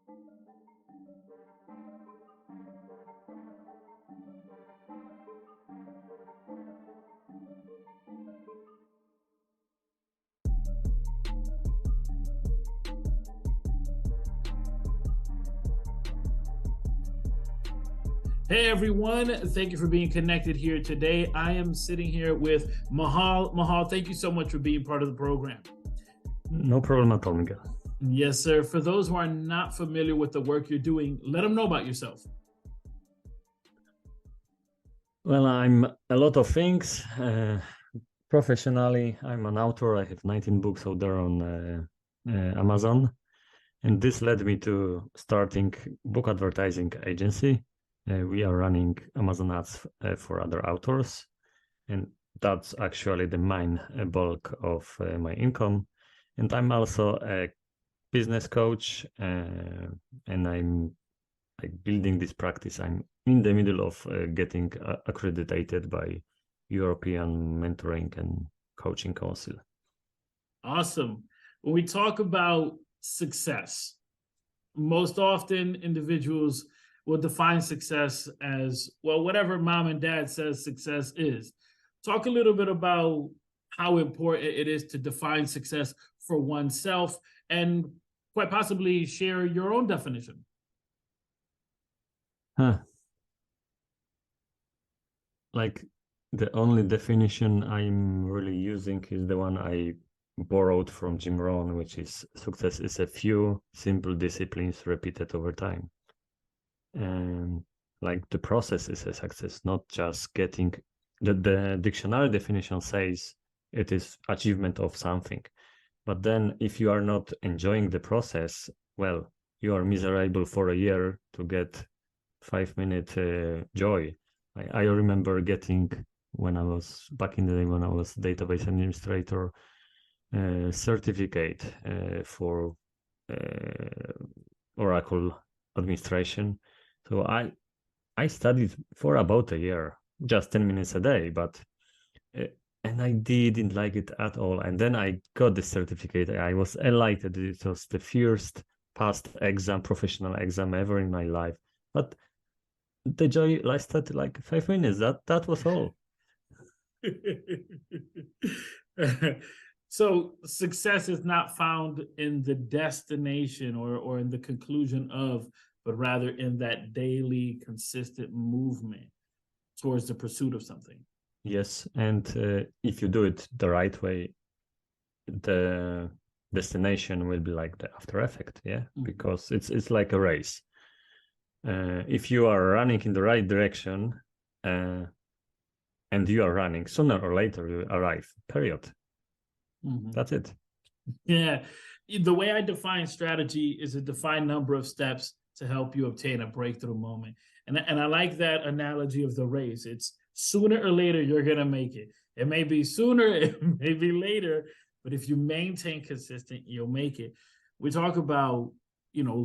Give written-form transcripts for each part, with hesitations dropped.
Hey everyone, thank you for being connected here today. I am sitting here with Michal. Michal, thank you so much for being part of the program. No problem at all, Miguel. Yes, sir. For those who are not familiar with the work you're doing, let them know about yourself. Well, I'm a lot of things. Professionally, I'm an author. I have 19 books out there on Amazon. And this led me to starting book advertising agency. We are running Amazon ads for other authors. And that's actually the main bulk of my income. And I'm also a business coach, and I'm building this practice. I'm in the middle of getting accredited by European Mentoring and Coaching Council. Awesome. When we talk about success, most often individuals will define success as, well, whatever mom and dad says success is. Talk a little bit about how important it is to define success for oneself and quite possibly share your own definition. Like the only definition I'm really using is the one I borrowed from Jim Rohn, which is success is a few simple disciplines repeated over time. And like the process is a success, not just getting the dictionary definition says it is achievement of something. But then if you are not enjoying the process, well, you are miserable for a year to get 5-minute joy. I remember getting, when I was back in the day when I was database administrator, certificate for Oracle administration. So I studied for about a year, just 10 minutes a day, but and I didn't like it at all. And then I got the certificate. I was elated. It was the first past exam, professional exam ever in my life. But the joy lasted like 5 minutes. That was all. So success is not found in the destination or in the conclusion of, but rather in that daily consistent movement towards the pursuit of something. Yes, and if you do it the right way, the destination will be like the after effect, because it's like a race. If you are running in the right direction and you are running, sooner or later you arrive, period. That's it. Yeah. The way I define strategy is a defined number of steps to help you obtain a breakthrough moment. And I like that analogy of the race. It's sooner or later, you're going to make it. It may be sooner, it may be later, but if you maintain consistent, you'll make it. We talk about,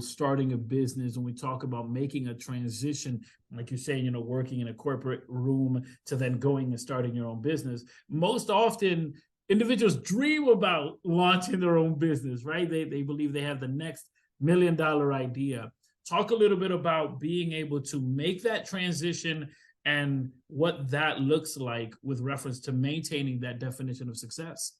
starting a business, and we talk about making a transition, like you're saying, working in a corporate room to then going and starting your own business. Most often, individuals dream about launching their own business, right? They believe they have the next $1 million idea. Talk a little bit about being able to make that transition and what that looks like with reference to maintaining that definition of success.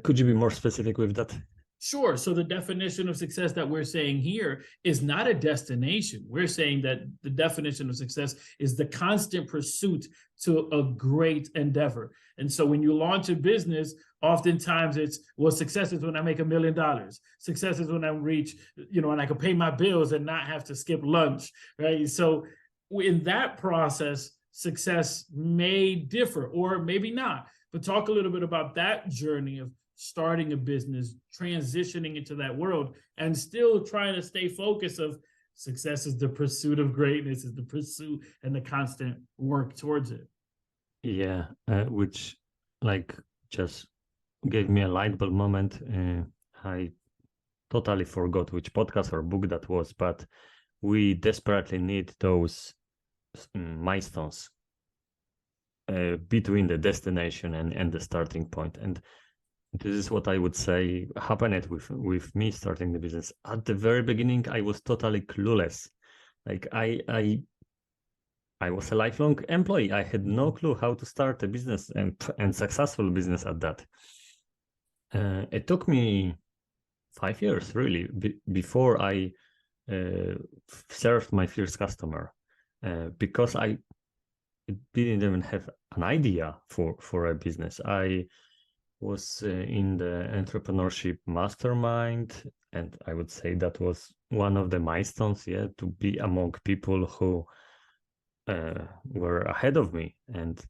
Could you be more specific with that? Sure. So the definition of success that we're saying here is not a destination. We're saying that the definition of success is the constant pursuit to a great endeavor. And so when you launch a business, oftentimes it's, well, success is when I make $1 million. Success is when I reach, and I can pay my bills and not have to skip lunch, right? So in that process, success may differ or maybe not. But talk a little bit about that journey of starting a business, transitioning into that world, and still trying to stay focused of success is the pursuit of greatness, is the pursuit and the constant work towards it. Yeah, which just gave me a light bulb moment. I totally forgot which podcast or book that was, but we desperately need those milestones between the destination and the starting point. And this is what I would say happened with me starting the business. At the very beginning, I was totally clueless. Like I was a lifelong employee. I had no clue how to start a business and successful business at that. It took me 5 years really before I served my first customer because I didn't even have an idea for a business. I was in the entrepreneurship mastermind, and I would say that was one of the milestones, yeah, to be among people who were ahead of me. And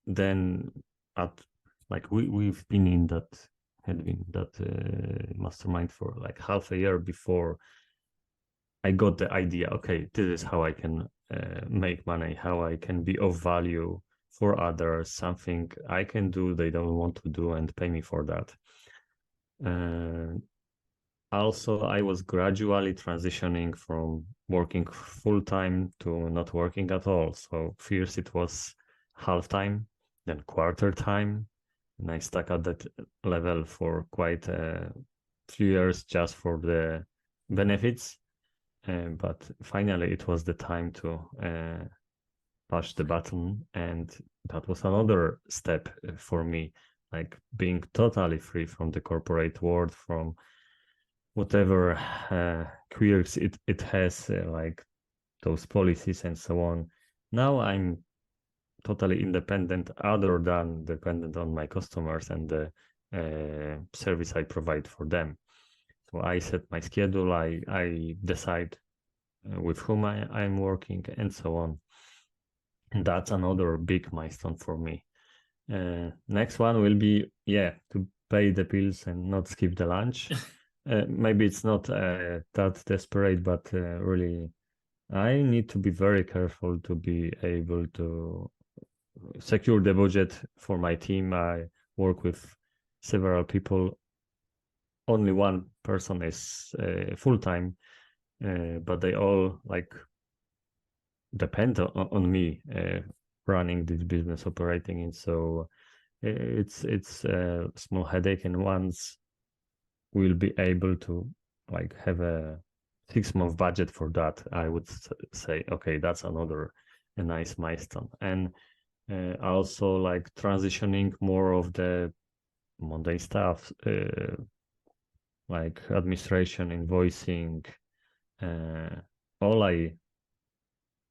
then at like we've been in that had been that mastermind for like half a year before I got the idea. Okay, this is how I can make money, how I can be of value for others, something I can do they don't want to do and pay me for that. Also, I was gradually transitioning from working full time to not working at all. So first it was half time, then quarter time, and I stuck at that level for quite a few years just for the benefits. But finally, it was the time to push the button, and that was another step for me, like being totally free from the corporate world, from whatever quirks it has, like those policies and so on. Now I'm totally independent, other than dependent on my customers and the service I provide for them. So I set my schedule, I decide with whom I'm working and so on. And that's another big milestone for me. Next one will be, to pay the bills and not skip the lunch. Maybe it's not that desperate, but really, I need to be very careful to be able to secure the budget for my team. I work with several people. Only one person is full-time, but they all like depend on me running this business, operating it. So it's a small headache, and once we'll be able to like have a 6-month budget for that, I would say, okay, that's another a nice milestone. And also like transitioning more of the mundane stuff, like administration, invoicing. All I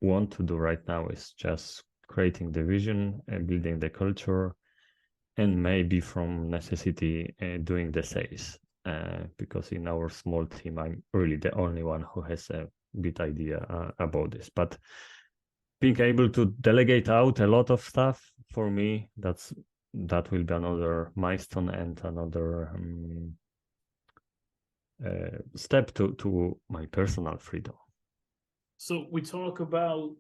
want to do right now is just creating the vision and building the culture, and maybe from necessity doing the sales. Because in our small team, I'm really the only one who has a bit idea about this. But being able to delegate out a lot of stuff, for me, that will be another milestone and another step to my personal freedom. So we talk about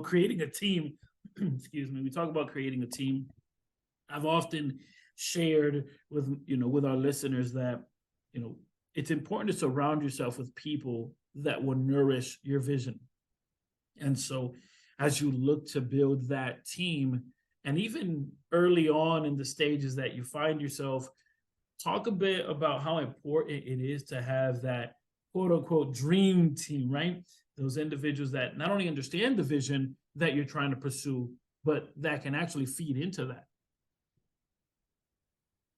creating a team. Excuse me. We talk about creating a team. I've often shared with our listeners that it's important to surround yourself with people that will nourish your vision. And so as you look to build that team, and even early on in the stages that you find yourself, talk a bit about how important it is to have that quote unquote dream team, right? Those individuals that not only understand the vision that you're trying to pursue, but that can actually feed into that.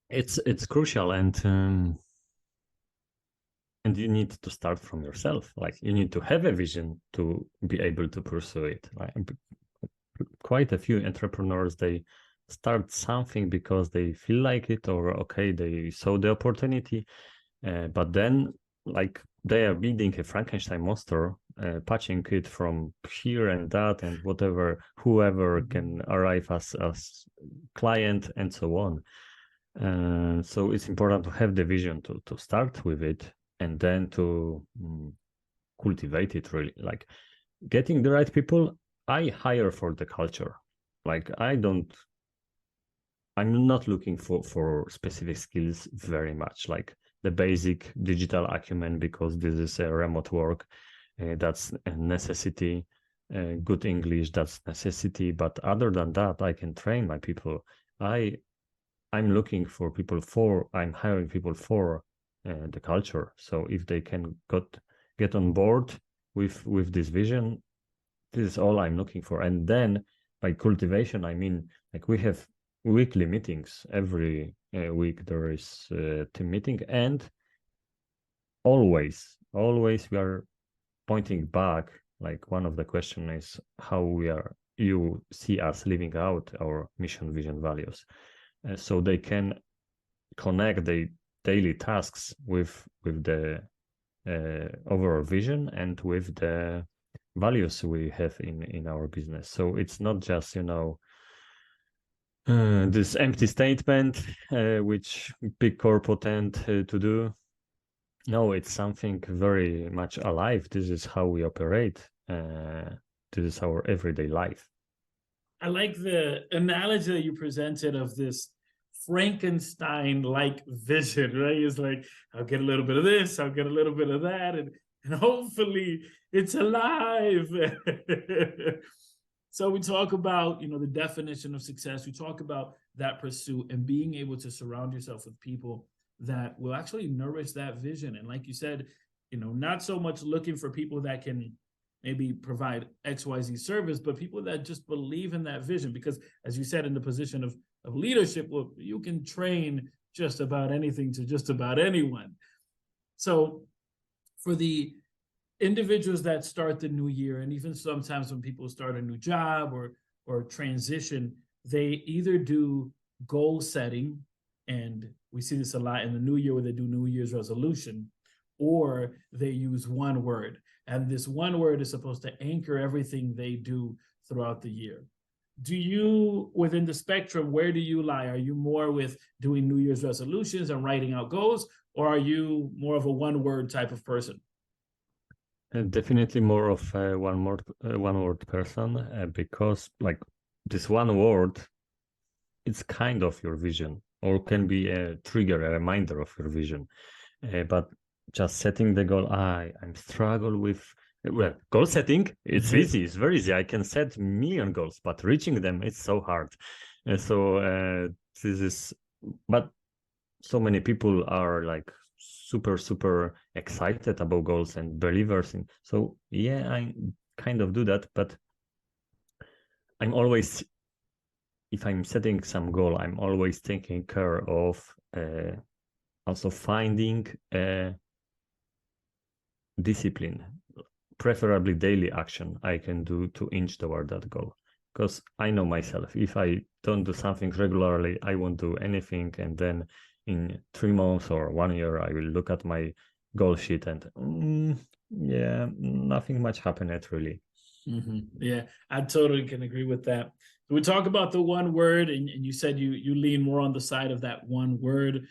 It's crucial, and you need to start from yourself. Like you need to have a vision to be able to pursue it. Like, quite a few entrepreneurs, they start something because they feel like it, or okay, they saw the opportunity, but then like they are building a Frankenstein monster, patching it from here and that and whatever, whoever can arrive as client and so on. So it's important to have the vision to start with it, and then to cultivate it, really. Like getting the right people, I hire for the culture. Like I'm not looking for specific skills very much, like the basic digital acumen, because this is a remote work. That's a necessity. Good English, that's necessity. But other than that, I can train my people. I I'm looking for people for, I'm hiring people for the culture. So if they can get on board with this vision, this is all I'm looking for. And then by cultivation, I mean, like we have weekly meetings. Every week there is a team meeting, and always we are pointing back. Like one of the question is how you see us living out our mission, vision, values, so they can connect the daily tasks with the overall vision and with the values we have in our business. So it's not just this empty statement which big corporate tend to do. No, it's something very much alive. This is how we operate. This is our everyday life. I like the analogy that you presented of this Frankenstein-like vision, right? It's like, I'll get a little bit of this, I'll get a little bit of that, and hopefully it's alive. So we talk about, the definition of success. We talk about that pursuit and being able to surround yourself with people that will actually nourish that vision. And like you said, not so much looking for people that can maybe provide XYZ service, but people that just believe in that vision. Because as you said, in the position of leadership, well, you can train just about anything to just about anyone. So for the individuals that start the new year, and even sometimes when people start a new job or transition, they either do goal setting, and we see this a lot in the new year where they do New Year's resolution, or they use one word. And this one word is supposed to anchor everything they do throughout the year. Do you, within the spectrum, where do you lie? Are you more with doing New Year's resolutions and writing out goals, or are you more of a one word type of person? Definitely more of a one word person, because like this one word, it's kind of your vision, or can be a trigger, a reminder of your vision. But just setting the goal, I'm struggle with, well, goal setting, it's easy, it's very easy. I can set million goals, but reaching them, it's so hard. This is, but so many people are like super excited about goals and believers in. So yeah, I kind of do that, but I'm always, if I'm setting some goal, I'm always taking care of also finding a discipline, preferably daily action I can do to inch toward that goal. Because I know myself, if I don't do something regularly, I won't do anything, and then in 3 months or 1 year, I will look at my goal sheet and yeah, nothing much happened really. Mm-hmm. Yeah, I totally can agree with that. So we talk about the one word, and you said you lean more on the side of that one word.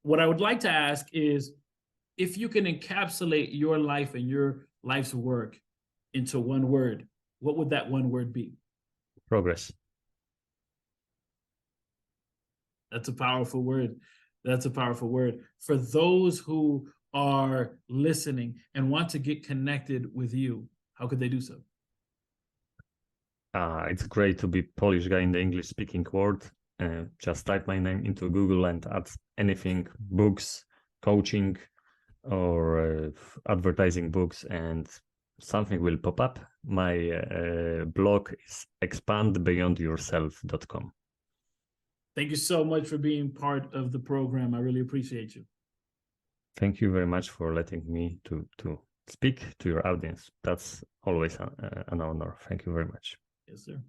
What I would like to ask is, if you can encapsulate your life and your life's work into one word, what would that one word be? Progress. That's a powerful word. That's a powerful word. For those who are listening and want to get connected with you, how could they do so? It's great to be Polish guy in the English speaking world. Just type my name into Google and add anything, books, coaching, or advertising books, and something will pop up. My blog is expandbeyondyourself.com. Thank you so much for being part of the program. I really appreciate you. Thank you very much for letting me to speak to your audience. That's always an honor. Thank you very much. Yes, sir.